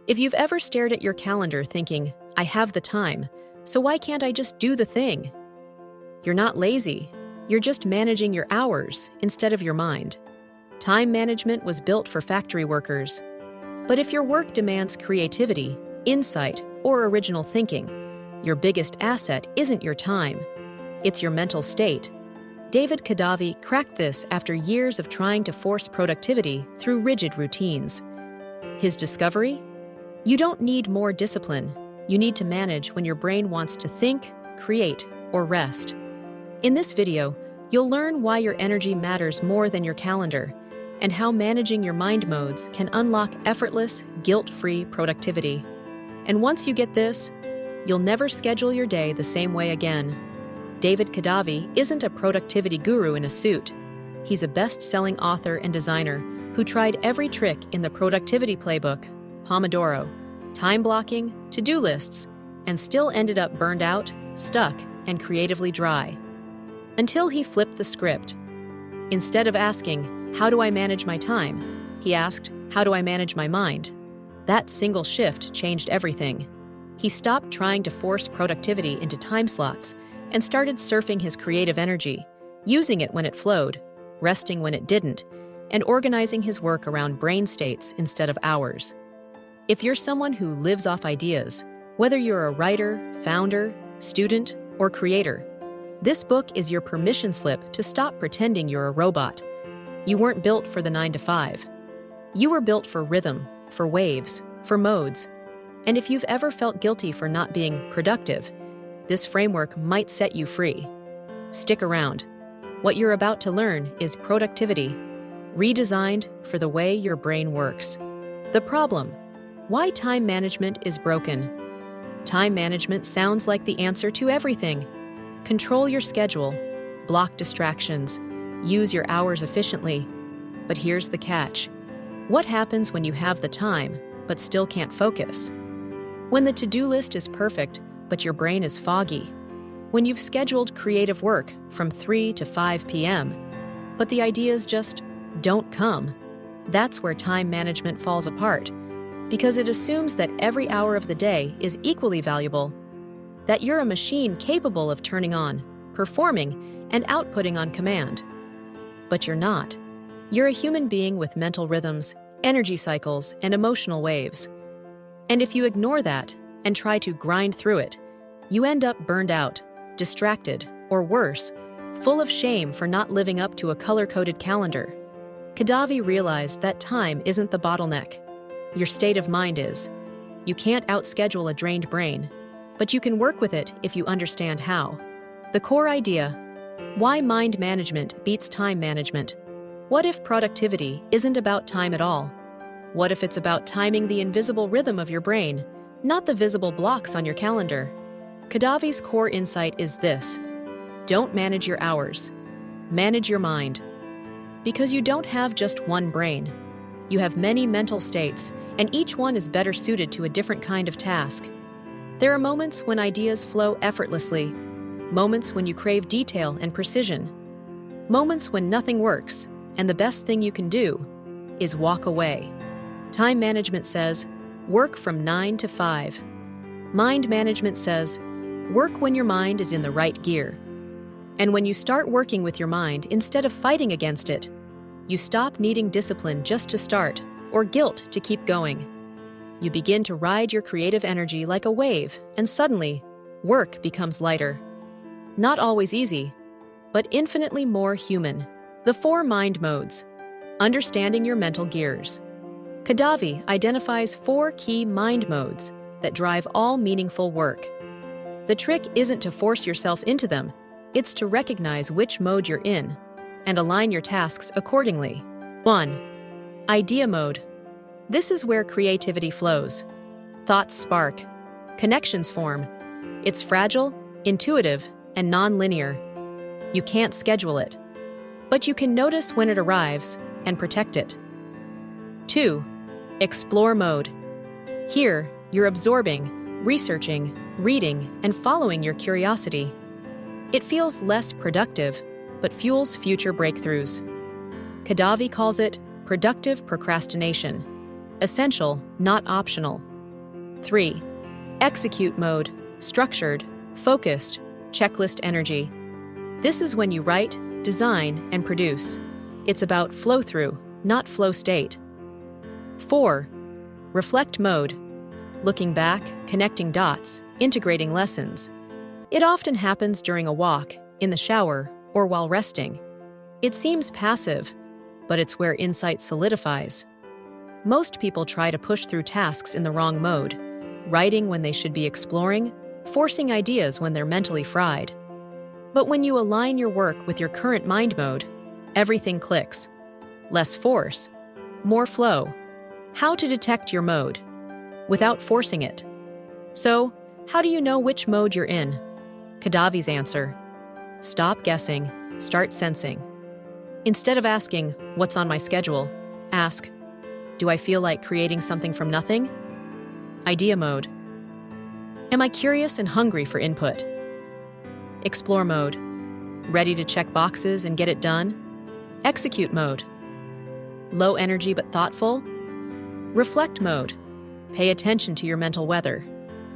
If you've ever stared at your calendar thinking, I have the time, so why can't I just do the thing? You're not lazy. You're just managing your hours instead of your mind. Time management was built for factory workers. But if your work demands creativity, insight, or original thinking, your biggest asset isn't your time. It's your mental state. David Kadavy cracked this after years of trying to force productivity through rigid routines. His discovery? You don't need more discipline. You need to manage when your brain wants to think, create, or rest. In this video, you'll learn why your energy matters more than your calendar and how managing your mind modes can unlock effortless, guilt-free productivity. And once you get this, you'll never schedule your day the same way again. David Kadavy isn't a productivity guru in a suit. He's a best-selling author and designer who tried every trick in the productivity playbook, Pomodoro, time blocking, to-do lists, and still ended up burned out, stuck, and creatively dry. Until he flipped the script. Instead of asking, how do I manage my time? He asked, how do I manage my mind? That single shift changed everything. He stopped trying to force productivity into time slots and started surfing his creative energy, using it when it flowed, resting when it didn't, and organizing his work around brain states instead of hours. If you're someone who lives off ideas, whether you're a writer, founder, student, or creator, this book is your permission slip to stop pretending you're a robot. You weren't built for the 9-to-5. You were built for rhythm, for waves, for modes. And if you've ever felt guilty for not being productive, this framework might set you free. Stick around. What you're about to learn is productivity, redesigned for the way your brain works. The problem: why time management is broken. Time management sounds like the answer to everything. Control your schedule, block distractions, use your hours efficiently. But here's the catch. What happens when you have the time, but still can't focus? When the to-do list is perfect, but your brain is foggy? When you've scheduled creative work from 3 to 5 p.m., but the ideas just don't come? That's where time management falls apart, because it assumes that every hour of the day is equally valuable, that you're a machine capable of turning on, performing, and outputting on command. But you're not. You're a human being with mental rhythms, energy cycles, and emotional waves. And if you ignore that and try to grind through it, you end up burned out, distracted, or worse, full of shame for not living up to a color-coded calendar. Kadavy realized that time isn't the bottleneck. Your state of mind is. You can't outschedule a drained brain, but you can work with it if you understand how. The core idea: why mind management beats time management. What if productivity isn't about time at all? What if it's about timing the invisible rhythm of your brain, not the visible blocks on your calendar? Kadavy's core insight is this: don't manage your hours. Manage your mind. Because you don't have just one brain. You have many mental states, and each one is better suited to a different kind of task. There are moments when ideas flow effortlessly, moments when you crave detail and precision, moments when nothing works, and the best thing you can do is walk away. Time management says, work from 9 to 5. Mind management says, work when your mind is in the right gear. And when you start working with your mind instead of fighting against it, you stop needing discipline just to start, or guilt to keep going. You begin to ride your creative energy like a wave, and suddenly, work becomes lighter. Not always easy, but infinitely more human. The 4 mind modes. Understanding your mental gears. Kadavy identifies 4 key mind modes that drive all meaningful work. The trick isn't to force yourself into them, it's to recognize which mode you're in and align your tasks accordingly. 1. Idea mode. This is where creativity flows. Thoughts spark. Connections form. It's fragile, intuitive, and non-linear. You can't schedule it, but you can notice when it arrives and protect it. 2. Explore mode. Here, you're absorbing, researching, reading, and following your curiosity. It feels less productive, but fuels future breakthroughs. Kadavy calls it productive procrastination. Essential, not optional. 3. Execute mode, structured, focused, checklist energy. This is when you write, design, and produce. It's about flow-through, not flow state. 4. Reflect mode, looking back, connecting dots, integrating lessons. It often happens during a walk, in the shower, or while resting. It seems passive, but it's where insight solidifies. Most people try to push through tasks in the wrong mode, writing when they should be exploring, forcing ideas when they're mentally fried. But when you align your work with your current mind mode, everything clicks. Less force, more flow. How to detect your mode without forcing it. So, how do you know which mode you're in? Kadavy's answer: stop guessing, start sensing. Instead of asking, "What's on my schedule?" ask, "Do I feel like creating something from nothing?" Idea mode: am I curious and hungry for input? Explore mode: ready to check boxes and get it done? Execute mode: low energy but thoughtful? Reflect mode: pay attention to your mental weather.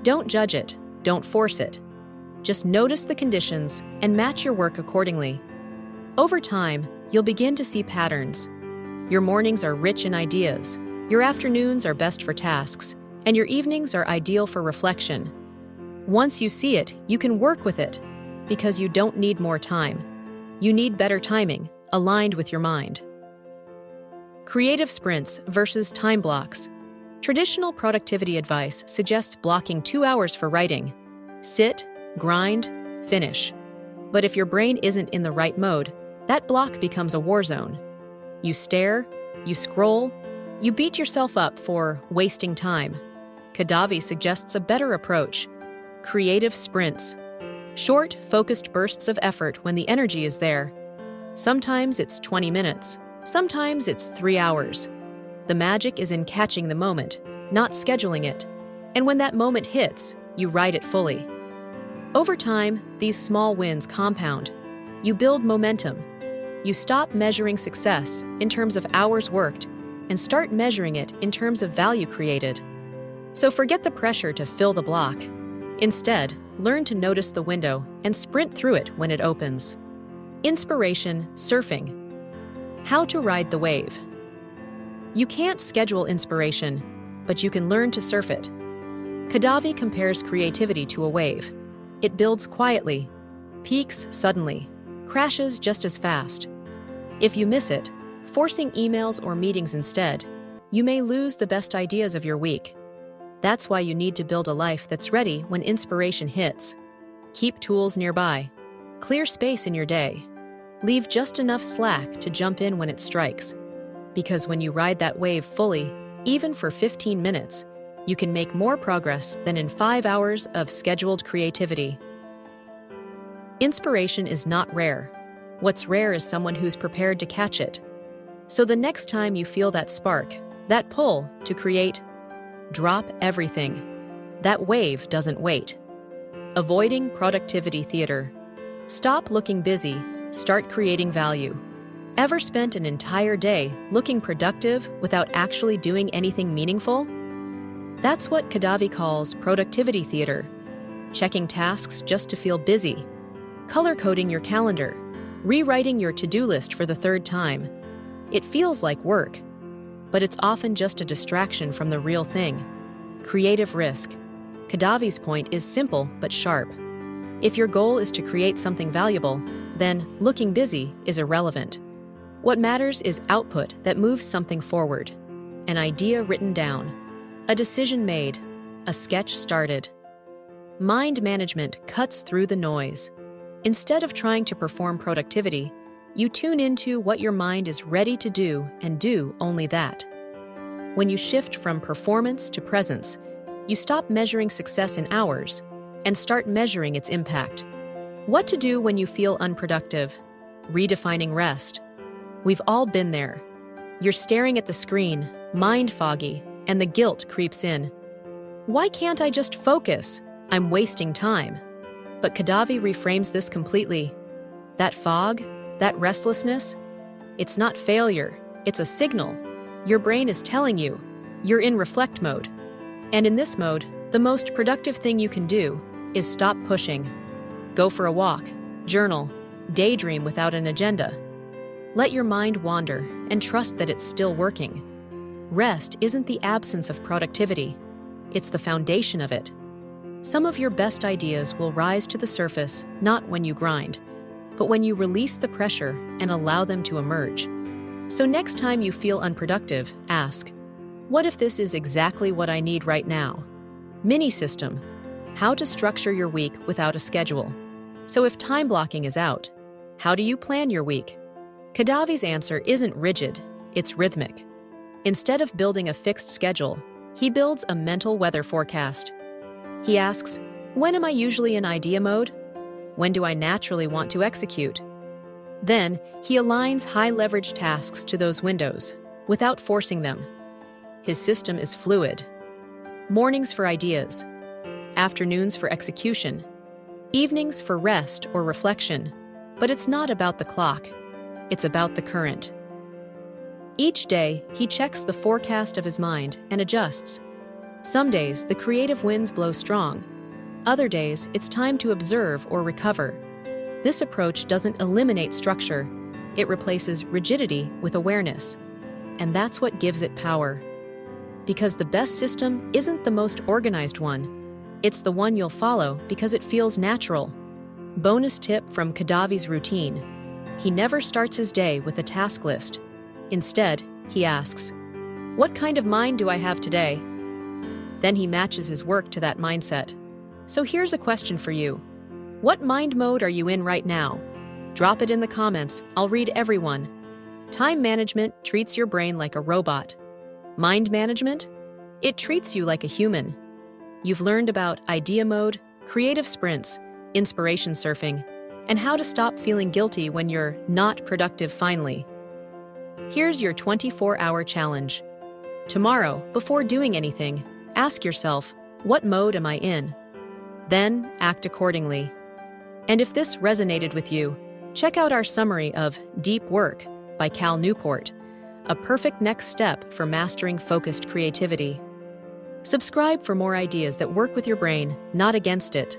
Don't judge it, don't force it. Just notice the conditions and match your work accordingly. Over time, you'll begin to see patterns. Your mornings are rich in ideas, your afternoons are best for tasks, and your evenings are ideal for reflection. Once you see it, you can work with it, because you don't need more time. You need better timing, aligned with your mind. Creative sprints versus time blocks. Traditional productivity advice suggests blocking 2 hours for writing. Sit, grind, finish. But if your brain isn't in the right mode, that block becomes a war zone. You stare, you scroll, you beat yourself up for wasting time. Kadavy suggests a better approach: creative sprints. Short, focused bursts of effort when the energy is there. Sometimes it's 20 minutes, sometimes it's 3 hours. The magic is in catching the moment, not scheduling it. And when that moment hits, you write it fully. Over time, these small wins compound. You build momentum. You stop measuring success in terms of hours worked and start measuring it in terms of value created. So forget the pressure to fill the block. Instead, learn to notice the window and sprint through it when it opens. Inspiration, surfing. How to ride the wave. You can't schedule inspiration, but you can learn to surf it. Kadavy compares creativity to a wave. It builds quietly, peaks suddenly, crashes just as fast. If you miss it, forcing emails or meetings instead, you may lose the best ideas of your week. That's why you need to build a life that's ready when inspiration hits. Keep tools nearby. Clear space in your day. Leave just enough slack to jump in when it strikes. Because when you ride that wave fully, even for 15 minutes, you can make more progress than in 5 hours of scheduled creativity. Inspiration is not rare. What's rare is someone who's prepared to catch it. So the next time you feel that spark, that pull to create, drop everything. That wave doesn't wait. Avoiding productivity theater. Stop looking busy, start creating value. Ever spent an entire day looking productive without actually doing anything meaningful? That's what Kadavy calls productivity theater. Checking tasks just to feel busy. Color-coding your calendar. Rewriting your to-do list for the 3rd time. It feels like work, but it's often just a distraction from the real thing. Creative risk. Kadavy's point is simple but sharp. If your goal is to create something valuable, then looking busy is irrelevant. What matters is output that moves something forward. An idea written down. A decision made. A sketch started. Mind management cuts through the noise. Instead of trying to perform productivity, you tune into what your mind is ready to do and do only that. When you shift from performance to presence, you stop measuring success in hours and start measuring its impact. What to do when you feel unproductive? Redefining rest. We've all been there. You're staring at the screen, mind foggy, and the guilt creeps in. Why can't I just focus? I'm wasting time. But Kadavy reframes this completely. That fog, that restlessness, it's not failure, it's a signal. Your brain is telling you, you're in reflect mode. And in this mode, the most productive thing you can do is stop pushing. Go for a walk, journal, daydream without an agenda. Let your mind wander and trust that it's still working. Rest isn't the absence of productivity, it's the foundation of it. Some of your best ideas will rise to the surface not when you grind, but when you release the pressure and allow them to emerge. So next time you feel unproductive, ask, what if this is exactly what I need right now? Mini system: how to structure your week without a schedule. So if time blocking is out, how do you plan your week? Kadavy's answer isn't rigid, it's rhythmic. Instead of building a fixed schedule, he builds a mental weather forecast. He asks, when am I usually in idea mode? When do I naturally want to execute? Then, he aligns high-leverage tasks to those windows, without forcing them. His system is fluid. Mornings for ideas, afternoons for execution, evenings for rest or reflection. But it's not about the clock, it's about the current. Each day, he checks the forecast of his mind and adjusts. Some days, the creative winds blow strong. Other days, it's time to observe or recover. This approach doesn't eliminate structure, it replaces rigidity with awareness. And that's what gives it power. Because the best system isn't the most organized one. It's the one you'll follow because it feels natural. Bonus tip from Kadavy's routine: he never starts his day with a task list. Instead, he asks, what kind of mind do I have today? Then he matches his work to that mindset. So here's a question for you. What mind mode are you in right now? Drop it in the comments, I'll read everyone. Time management treats your brain like a robot. Mind management? It treats you like a human. You've learned about idea mode, creative sprints, inspiration surfing, and how to stop feeling guilty when you're not productive finally. Here's your 24-hour challenge. Tomorrow, before doing anything, ask yourself, what mode am I in? Then act accordingly. And if this resonated with you, check out our summary of Deep Work by Cal Newport, a perfect next step for mastering focused creativity. Subscribe for more ideas that work with your brain, not against it.